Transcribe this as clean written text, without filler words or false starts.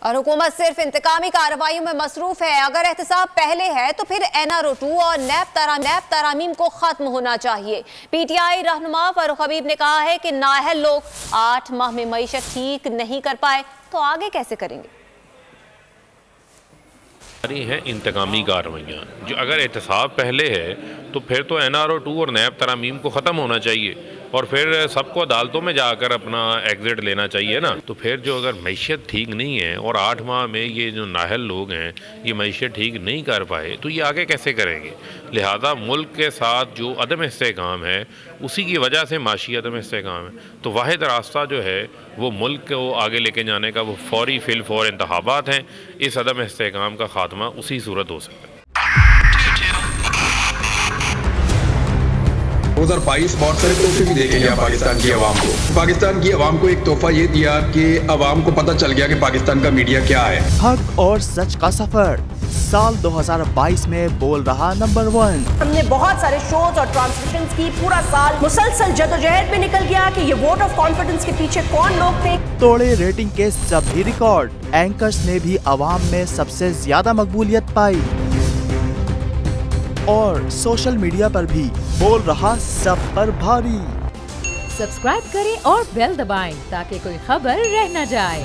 और हुकूमत सिर्फ इंतकामी कार्रवाइयों में मसरूफ है। अगर एहतसाब पहले है तो फिर NRO 2 और नैब तरामीम को खत्म होना चाहिए। PTI रहनुमा फारूक हबीब ने कहा है कि नाअहल लोग 8 माह में मईशत ठीक नहीं कर पाए तो आगे कैसे करेंगे। हैं इंतकामी कार्रवाइयाँ जो अगर एहतसाब पहले है तो फिर तो NRO 2 और नैब तरामीम को ख़त्म होना चाहिए और फिर सबको अदालतों में जाकर अपना एग्जिट लेना चाहिए ना। तो फिर जो अगर मैशत ठीक नहीं है और 8 माह में ये जो नाहल लोग हैं ये मैशत ठीक नहीं कर पाए तो ये आगे कैसे करेंगे। लिहाजा मुल्क के साथ जो अदम इस्तेकाम है उसी की वजह से माशी अदम इस्तेकाम है। तो वाहिद रास्ता जो है वो मुल्क को आगे लेके जाने का वो फौरी फिल इंतखाबात हैं। इस अदम इस्तेकाम का खात्मा उसी सूरत हो सकता है। 2022 बहुत सारे तोहफे भी देके गया पाकिस्तान की आवाम को। पाकिस्तान की आवाम को एक तोहफा ये दिया कि आवाम को पता चल गया कि पाकिस्तान का मीडिया क्या है। हक और सच का सफर साल 2022 में बोल रहा नंबर 1। हमने बहुत सारे शोज और ट्रांसमिशंस की, पूरा साल मुसलसल जदोजहद में निकल गया कि ये वोट ऑफ कॉन्फिडेंस के पीछे कौन लोग थे। तोड़े रेटिंग के सभी रिकॉर्ड। एंकर्स ने भी आवाम में सबसे ज्यादा मकबूलियत पाई और सोशल मीडिया पर भी बोल रहा सब पर भारी। सब्सक्राइब करें और बेल दबाएं ताकि कोई खबर रह न जाए।